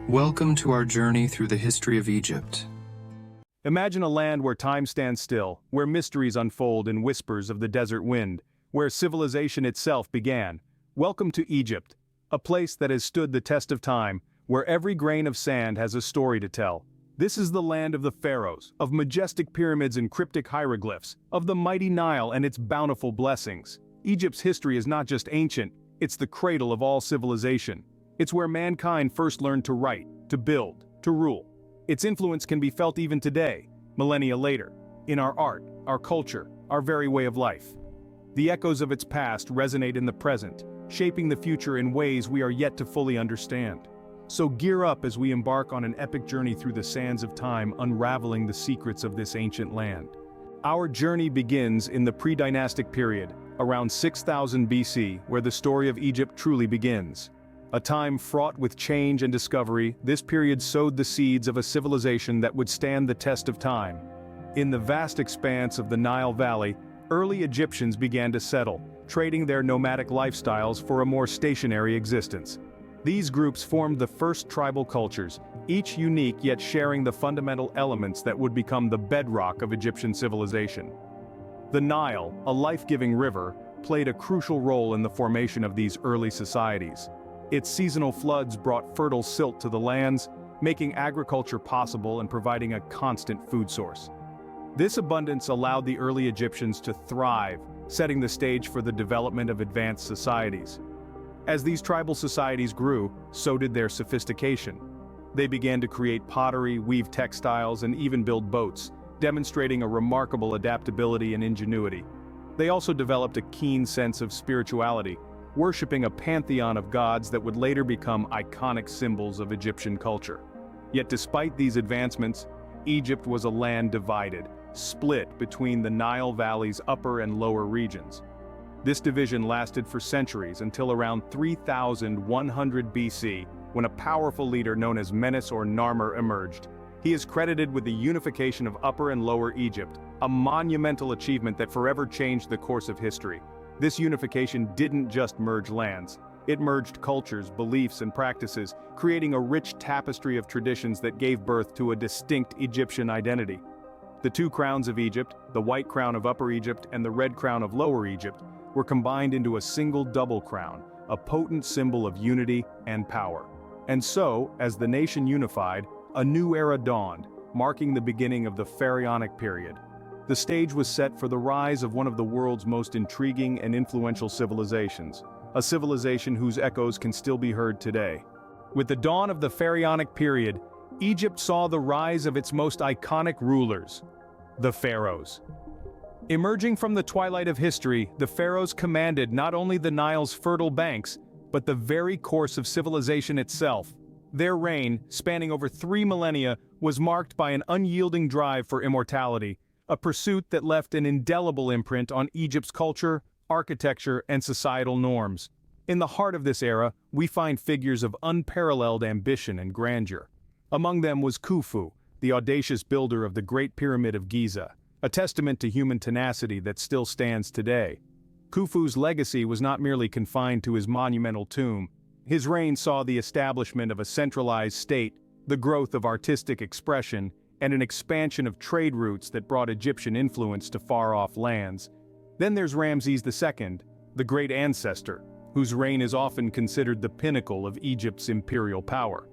Welcome to our journey through the history of Egypt. Imagine a land where time stands still, where mysteries unfold in whispers of the desert wind, where civilization itself began. Welcome to Egypt, a place that has stood the test of time, where every grain of sand has a story to tell. This is the land of the pharaohs, of majestic pyramids and cryptic hieroglyphs, of the mighty Nile and its bountiful blessings. Egypt's history is not just ancient, it's the cradle of all civilization. It's where mankind first learned to write, to build, to rule. Its influence can be felt even today, millennia later, in our art, our culture, our very way of life. The echoes of its past resonate in the present, shaping the future in ways we are yet to fully understand. So gear up as we embark on an epic journey through the sands of time, unraveling the secrets of this ancient land. Our journey begins in the pre-dynastic period, around 6000 BC, where the story of Egypt truly begins. A time fraught with change and discovery, this period sowed the seeds of a civilization that would stand the test of time. In the vast expanse of the Nile Valley, early Egyptians began to settle, trading their nomadic lifestyles for a more stationary existence. These groups formed the first tribal cultures, each unique yet sharing the fundamental elements that would become the bedrock of Egyptian civilization. The Nile, a life-giving river, played a crucial role in the formation of these early societies. Its seasonal floods brought fertile silt to the lands, making agriculture possible and providing a constant food source. This abundance allowed the early Egyptians to thrive, setting the stage for the development of advanced societies. As these tribal societies grew, so did their sophistication. They began to create pottery, weave textiles, and even build boats, demonstrating a remarkable adaptability and ingenuity. They also developed a keen sense of spirituality, worshipping a pantheon of gods that would later become iconic symbols of Egyptian culture. Yet despite these advancements, Egypt was a land divided, split between the Nile Valley's upper and lower regions. This division lasted for centuries until around 3100 BC, when a powerful leader known as Menes or Narmer emerged. He is credited with the unification of Upper and Lower Egypt, a monumental achievement that forever changed the course of history. This unification didn't just merge lands, it merged cultures, beliefs, and practices, creating a rich tapestry of traditions that gave birth to a distinct Egyptian identity. The two crowns of Egypt, the white crown of Upper Egypt and the red crown of Lower Egypt, were combined into a single double crown, a potent symbol of unity and power. And so, as the nation unified, a new era dawned, marking the beginning of the Pharaonic period. The stage was set for the rise of one of the world's most intriguing and influential civilizations, a civilization whose echoes can still be heard today. With the dawn of the Pharaonic period, Egypt saw the rise of its most iconic rulers, the pharaohs. Emerging from the twilight of history, the pharaohs commanded not only the Nile's fertile banks, but the very course of civilization itself. Their reign, spanning over 3 millennia, was marked by an unyielding drive for immortality, a pursuit that left an indelible imprint on Egypt's culture, architecture, and societal norms. In the heart of this era, we find figures of unparalleled ambition and grandeur. Among them was Khufu, the audacious builder of the Great Pyramid of Giza, a testament to human tenacity that still stands today. Khufu's legacy was not merely confined to his monumental tomb. His reign saw the establishment of a centralized state, the growth of artistic expression, and an expansion of trade routes that brought Egyptian influence to far-off lands. Then there's Ramses II, the great ancestor, whose reign is often considered the pinnacle of Egypt's imperial power.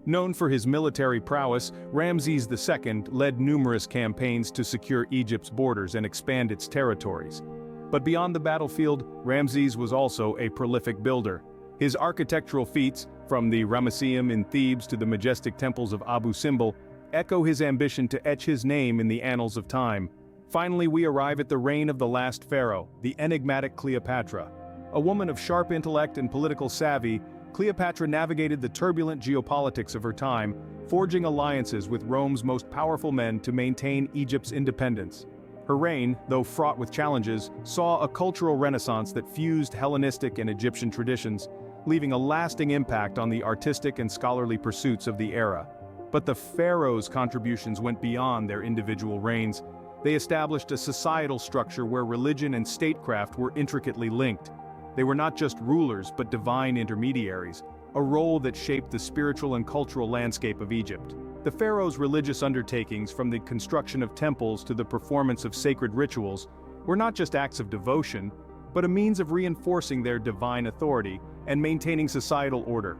Known for his military prowess, Ramses II led numerous campaigns to secure Egypt's borders and expand its territories. But beyond the battlefield, Ramses was also a prolific builder. His architectural feats, from the Ramesseum in Thebes to the majestic temples of Abu Simbel, echo his ambition to etch his name in the annals of time. Finally, we arrive at the reign of the last pharaoh, the enigmatic Cleopatra. A woman of sharp intellect and political savvy, Cleopatra navigated the turbulent geopolitics of her time, forging alliances with Rome's most powerful men to maintain Egypt's independence. Her reign, though fraught with challenges, saw a cultural renaissance that fused Hellenistic and Egyptian traditions, leaving a lasting impact on the artistic and scholarly pursuits of the era. But the pharaohs' contributions went beyond their individual reigns. They established a societal structure where religion and statecraft were intricately linked. They were not just rulers but divine intermediaries, a role that shaped the spiritual and cultural landscape of Egypt. The pharaoh's religious undertakings, from the construction of temples to the performance of sacred rituals, were not just acts of devotion, but a means of reinforcing their divine authority and maintaining societal order.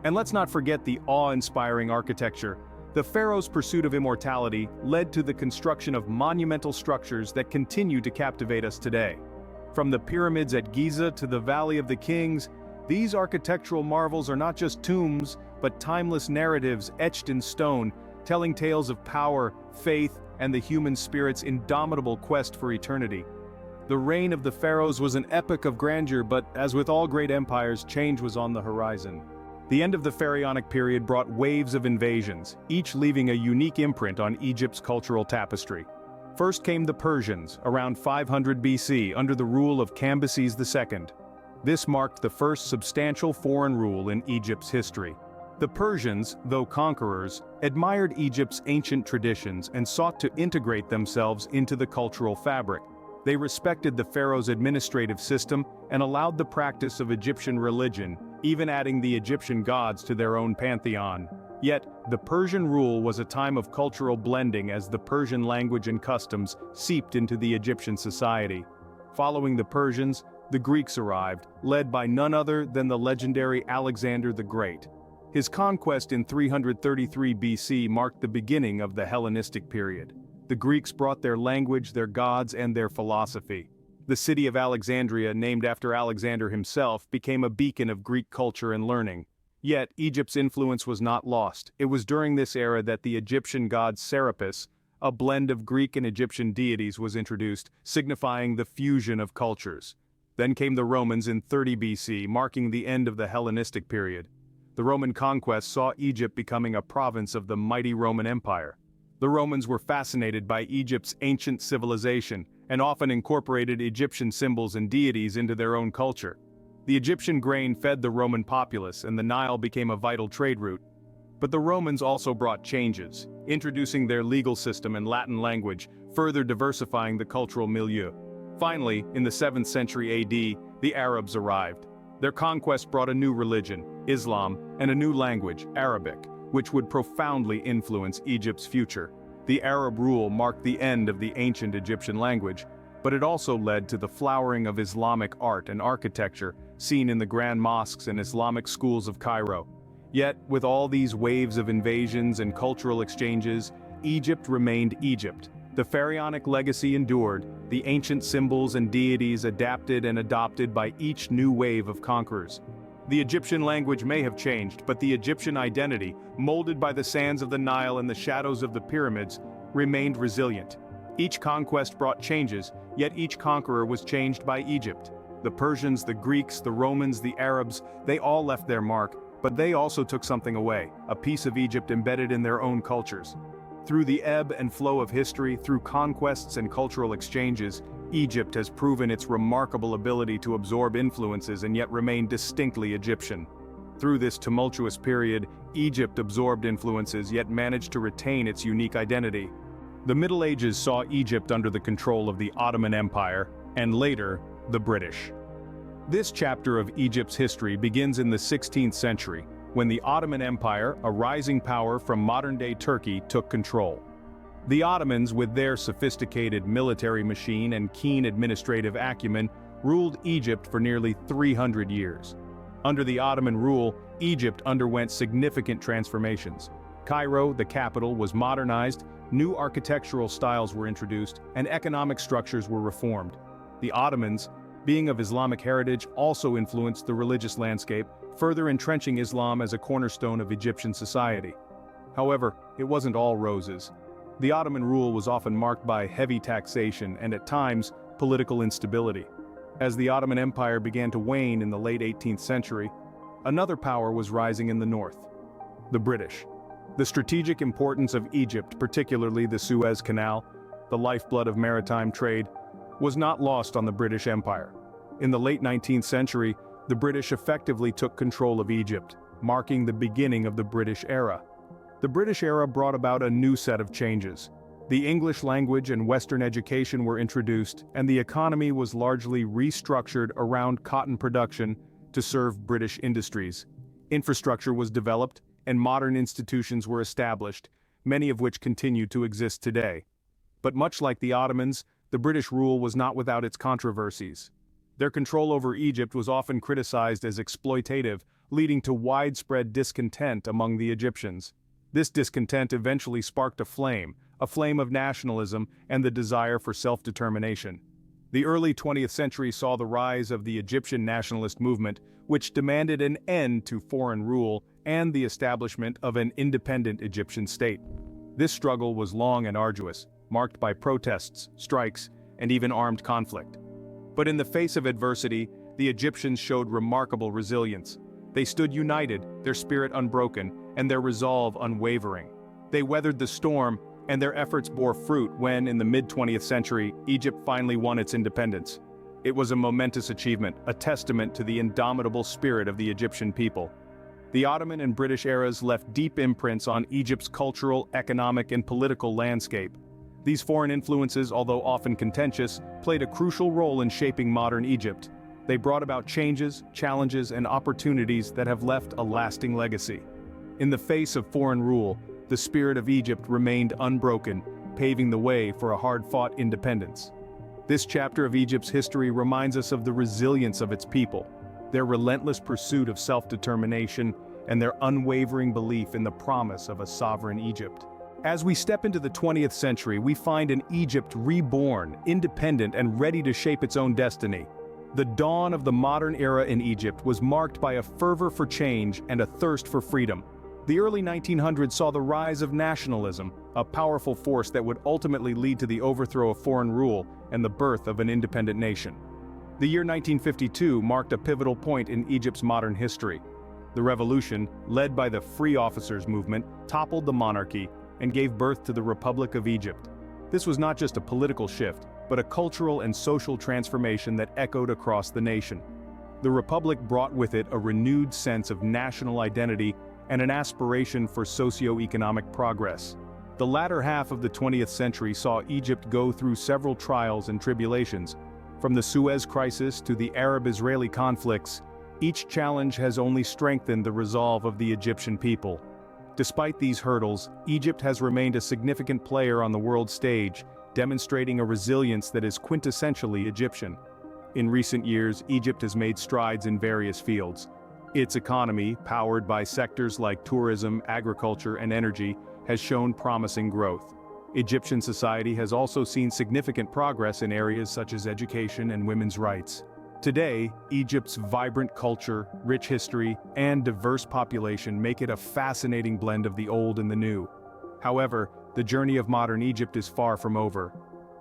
And let's not forget the awe-inspiring architecture. The pharaoh's pursuit of immortality led to the construction of monumental structures that continue to captivate us today. From the pyramids at Giza to the Valley of the Kings, these architectural marvels are not just tombs, but timeless narratives etched in stone, telling tales of power, faith, and the human spirit's indomitable quest for eternity. The reign of the pharaohs was an epic of grandeur, but as with all great empires, change was on the horizon. The end of the pharaonic period brought waves of invasions, each leaving a unique imprint on Egypt's cultural tapestry. First came the Persians, around 500 BC, under the rule of Cambyses II. This marked the first substantial foreign rule in Egypt's history. The Persians, though conquerors, admired Egypt's ancient traditions and sought to integrate themselves into the cultural fabric. They respected the pharaoh's administrative system and allowed the practice of Egyptian religion, even adding the Egyptian gods to their own pantheon. Yet, the Persian rule was a time of cultural blending as the Persian language and customs seeped into the Egyptian society. Following the Persians, the Greeks arrived, led by none other than the legendary Alexander the Great. His conquest in 333 BC marked the beginning of the Hellenistic period. The Greeks brought their language, their gods, and their philosophy. The city of Alexandria, named after Alexander himself, became a beacon of Greek culture and learning. Yet, Egypt's influence was not lost. It was during this era that the Egyptian god Serapis, a blend of Greek and Egyptian deities, was introduced, signifying the fusion of cultures. Then came the Romans in 30 BC, marking the end of the Hellenistic period. The Roman conquest saw Egypt becoming a province of the mighty Roman Empire. The Romans were fascinated by Egypt's ancient civilization and often incorporated Egyptian symbols and deities into their own culture. The Egyptian grain fed the Roman populace, and the Nile became a vital trade route. But the Romans also brought changes, introducing their legal system and Latin language, further diversifying the cultural milieu. Finally, in the 7th century AD, the Arabs arrived. Their conquest brought a new religion, Islam, and a new language, Arabic, which would profoundly influence Egypt's future. The Arab rule marked the end of the ancient Egyptian language, but it also led to the flowering of Islamic art and architecture seen in the grand mosques and Islamic schools of Cairo. Yet, with all these waves of invasions and cultural exchanges, Egypt remained Egypt. The pharaonic legacy endured, the ancient symbols and deities adapted and adopted by each new wave of conquerors. The Egyptian language may have changed, but the Egyptian identity, molded by the sands of the Nile and the shadows of the pyramids, remained resilient. Each conquest brought changes, yet each conqueror was changed by Egypt. The Persians, the Greeks, the Romans, the Arabs, they all left their mark, but they also took something away, a piece of Egypt embedded in their own cultures. Through the ebb and flow of history, through conquests and cultural exchanges, Egypt has proven its remarkable ability to absorb influences and yet remain distinctly Egyptian. Through this tumultuous period, Egypt absorbed influences yet managed to retain its unique identity. The Middle Ages saw Egypt under the control of the Ottoman Empire, and later, the British. This chapter of Egypt's history begins in the 16th century, when the Ottoman Empire, a rising power from modern-day Turkey, took control. The Ottomans, with their sophisticated military machine and keen administrative acumen, ruled Egypt for nearly 300 years. Under the Ottoman rule, Egypt underwent significant transformations. Cairo, the capital, was modernized, new architectural styles were introduced, and economic structures were reformed. The Ottomans, being of Islamic heritage, also influenced the religious landscape, further entrenching Islam as a cornerstone of Egyptian society. However, it wasn't all roses. The Ottoman rule was often marked by heavy taxation and, at times, political instability. As the Ottoman Empire began to wane in the late 18th century, another power was rising in the north: the British. The strategic importance of Egypt, particularly the Suez Canal, the lifeblood of maritime trade, was not lost on the British Empire. In the late 19th century, the British effectively took control of Egypt, marking the beginning of the British era. The British era brought about a new set of changes. The English language and Western education were introduced, and the economy was largely restructured around cotton production to serve British industries. Infrastructure was developed, and modern institutions were established, many of which continue to exist today. But much like the Ottomans, the British rule was not without its controversies. Their control over Egypt was often criticized as exploitative, leading to widespread discontent among the Egyptians. This discontent eventually sparked a flame of nationalism and the desire for self-determination. The early 20th century saw the rise of the Egyptian nationalist movement, which demanded an end to foreign rule and the establishment of an independent Egyptian state. This struggle was long and arduous, marked by protests, strikes, and even armed conflict. But in the face of adversity, the Egyptians showed remarkable resilience. They stood united, their spirit unbroken, and their resolve unwavering. They weathered the storm, and their efforts bore fruit when, in the mid-20th century, Egypt finally won its independence. It was a momentous achievement, a testament to the indomitable spirit of the Egyptian people. The Ottoman and British eras left deep imprints on Egypt's cultural, economic, and political landscape. These foreign influences, although often contentious, played a crucial role in shaping modern Egypt. They brought about changes, challenges, and opportunities that have left a lasting legacy. In the face of foreign rule, the spirit of Egypt remained unbroken, paving the way for a hard-fought independence. This chapter of Egypt's history reminds us of the resilience of its people, their relentless pursuit of self-determination, and their unwavering belief in the promise of a sovereign Egypt. As we step into the 20th century, we find an Egypt reborn, independent, and ready to shape its own destiny. The dawn of the modern era in Egypt was marked by a fervor for change and a thirst for freedom. The early 1900s saw the rise of nationalism, a powerful force that would ultimately lead to the overthrow of foreign rule and the birth of an independent nation. The year 1952 marked a pivotal point in Egypt's modern history. The revolution, led by the Free Officers movement, toppled the monarchy and gave birth to the Republic of Egypt. This was not just a political shift, but a cultural and social transformation that echoed across the nation. The Republic brought with it a renewed sense of national identity and an aspiration for socio-economic progress. The latter half of the 20th century saw Egypt go through several trials and tribulations. From the Suez Crisis to the Arab-Israeli conflicts, each challenge has only strengthened the resolve of the Egyptian people. Despite these hurdles, Egypt has remained a significant player on the world stage, demonstrating a resilience that is quintessentially Egyptian. In recent years, Egypt has made strides in various fields. Its economy, powered by sectors like tourism, agriculture, and energy, has shown promising growth. Egyptian society has also seen significant progress in areas such as education and women's rights. Today, Egypt's vibrant culture, rich history, and diverse population make it a fascinating blend of the old and the new. However, the journey of modern Egypt is far from over.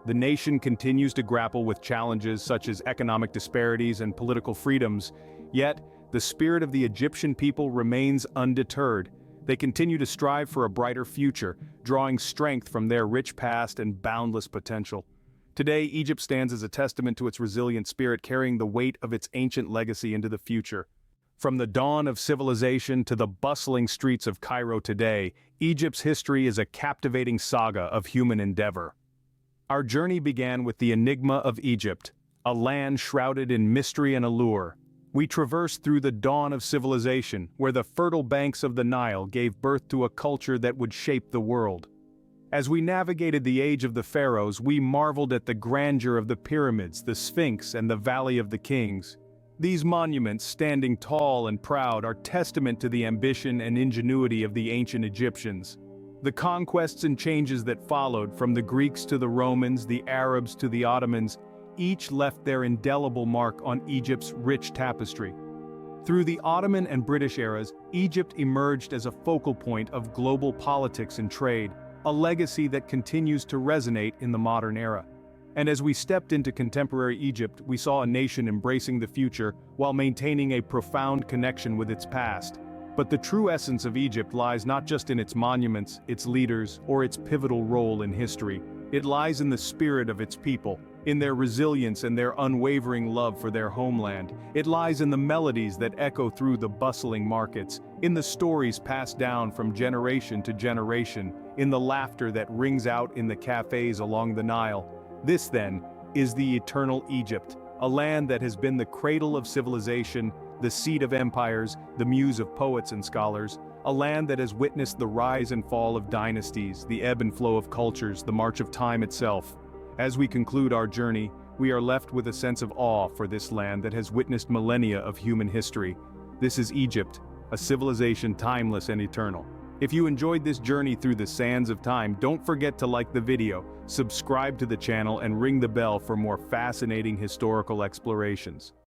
The nation continues to grapple with challenges such as economic disparities and political freedoms, yet the spirit of the Egyptian people remains undeterred. They continue to strive for a brighter future, drawing strength from their rich past and boundless potential. Today, Egypt stands as a testament to its resilient spirit, carrying the weight of its ancient legacy into the future. From the dawn of civilization to the bustling streets of Cairo today, Egypt's history is a captivating saga of human endeavor. Our journey began with the enigma of Egypt, a land shrouded in mystery and allure. We traversed through the dawn of civilization, where the fertile banks of the Nile gave birth to a culture that would shape the world. As we navigated the age of the pharaohs, we marveled at the grandeur of the pyramids, the Sphinx, and the Valley of the Kings. These monuments, standing tall and proud, are testament to the ambition and ingenuity of the ancient Egyptians. The conquests and changes that followed, from the Greeks to the Romans, the Arabs to the Ottomans, each left their indelible mark on Egypt's rich tapestry. Through the Ottoman and British eras, Egypt emerged as a focal point of global politics and trade, a legacy that continues to resonate in the modern era. And as we stepped into contemporary Egypt, we saw a nation embracing the future while maintaining a profound connection with its past. But the true essence of Egypt lies not just in its monuments, its leaders, or its pivotal role in history. It lies in the spirit of its people, in their resilience and their unwavering love for their homeland. It lies in the melodies that echo through the bustling markets, in the stories passed down from generation to generation, in the laughter that rings out in the cafes along the Nile. This, then, is the eternal Egypt, a land that has been the cradle of civilization, the seat of empires, the muse of poets and scholars, a land that has witnessed the rise and fall of dynasties, the ebb and flow of cultures, the march of time itself. As we conclude our journey, we are left with a sense of awe for this land that has witnessed millennia of human history. This is Egypt, a civilization timeless and eternal. If you enjoyed this journey through the sands of time, don't forget to like the video, subscribe to the channel and ring the bell for more fascinating historical explorations.